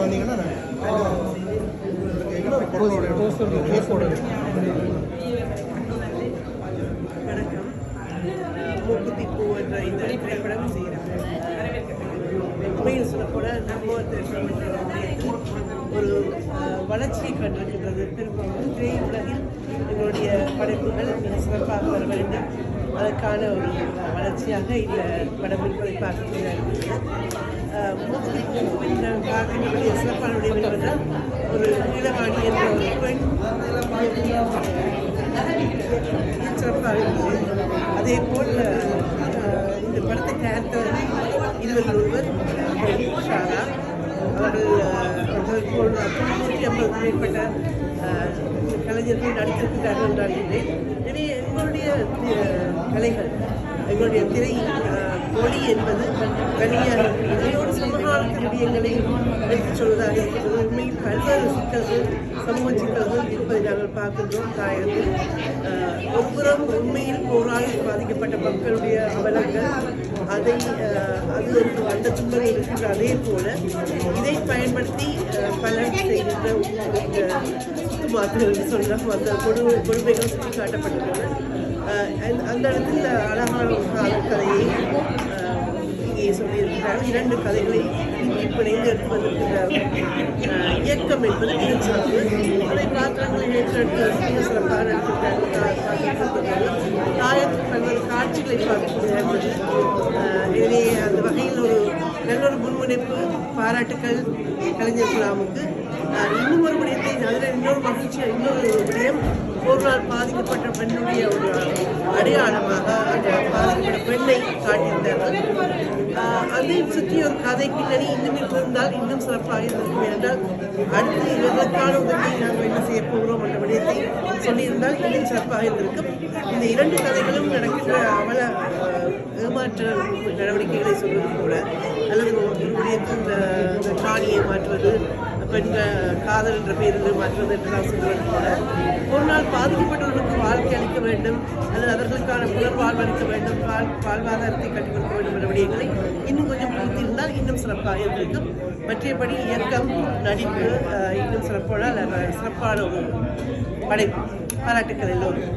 வந்தீங்கன்னா பொருளோட மூக்குத்தி பூ என்ற இந்த திரைப்படம் செய்கிறாங்க. உண்மையில் சொல்லக்கூட நம்ம ஒரு வளர்ச்சியை கண்டிருக்கின்றது. பெரும்பாலும் திரையுலகில் எங்களுடைய படைப்புகள் மிக சிறப்பாக வர வேண்டும். அதற்கான ஒரு வளர்ச்சியாக இந்த படம் இருப்பதை பார்க்கிறார்கள். மூக்குத்தி பூவின் பார்க்கக்கூடிய சிறப்பான விளைவு என்றால் ஒரு இளவாணி என்ற ஒரு பெண் சிறப்பாக இருந்தது. அதே போல் இந்த படத்தை தயாரித்தவர்கள் இருவரில் ஒருவர் ஷாரா. அவர்கள் போல் 150 மேற்பட்ட கலைஞர்கள் நடித்திருக்கிறார்கள் என்றால் இல்லை. எனவே எங்களுடைய கலைகள், எங்களுடைய திரை மொழி என்பது தனியாக இதையோடு சமகாலத்து விடயங்களை எடுத்துச் சொல்வதாக இருக்கிறது. உண்மையில் பல்வேறு சிக்கல்கள், சமூக சிக்கல்கள் இருப்பதை நாங்கள் பார்க்கின்றோம். தாயகத்தில் ஒவ்வொரு உண்மையில் போரால் பாதிக்கப்பட்ட மக்களுடைய அவலங்கள், அது அந்த துன்பங்கள் இருக்கின்ற அதே போல இதை பயன்படுத்தி பலர் செய்கின்ற மாற்றுகள் சொல்லலாம் அந்த கொடுமைகள் சுட்டி காட்டப்பட்டுள்ளன. அந்த இடத்தில் அழகான ஒரு காதல் இங்கே சொல்லியிருக்கிறார். 2 கதைகளை பிணைந்து எடுத்து வந்திருக்கிற இயக்கம் என்பது மிகச்சிறப்பு. அதை பாத்திரங்களை ஏற்றெடுத்து சிறப்பாக நடத்திருக்கிறார்கள். தாயத்தில் பல்வேறு காட்சிகளை பார்க்கக்கூடிய எனவே அந்த வகையில் ஒரு நல்ல ஒரு முன்முனைப்பு. பாராட்டுக்கள் கலைஞர் குலாமுக்கு. இன்னும் ஒரு விடயத்தை அதில் இன்னொரு மகிழ்ச்சியாக இன்னொரு விடயம், போரால் பாதிக்கப்பட்ட பெண்ணுடைய ஒரு அடையாளமாக அந்த பாதிக்கப்பட்ட பெண்ணை காட்டியிருந்தார்கள். அதை சுற்றி ஒரு கதை பின்னணி இன்னும் இருந்தால் இன்னும் சிறப்பாக இருக்கும். என்றால் அடுத்து இவர்களுக்கான உதவியை நாங்கள் என்ன செய்ய போகிறோம் என்ற விடயத்தை சொல்லியிருந்தால் இன்னும் சிறப்பாக இருந்திருக்கும். இந்த 2 கதைகளும் நடக்கின்ற அவல ஏமாற்ற நடவடிக்கைகளை சொல்வது போல, அல்லது இந்த காணியை மாற்றுவது, பெண்கள் காதல் என்ற பெயரில் மாற்றுவது என்றெல்லாம் சொல்வது போல, ஒரு நாள் பாதிக்கப்பட்டவர்களுக்கு வாழ்க்கை அளிக்க வேண்டும் அல்லது அவர்களுக்கான புனர்வாழ்வு அளிக்க வேண்டும், வாழ்வாதாரத்தை கட்டிக் கொடுக்க வேண்டும் என்ற விடயங்களை இன்னும் கொஞ்சம் புரிந்திருந்தால் இன்னும் சிறப்பாக இருந்திருக்கும். மற்றபடி இயக்கம், நடிப்பு இன்னும் சிறப்பான ஒரு படைப்பு. பாராட்டுக்கள் எல்லோரும்.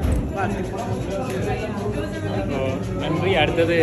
நன்றி. அடுத்தது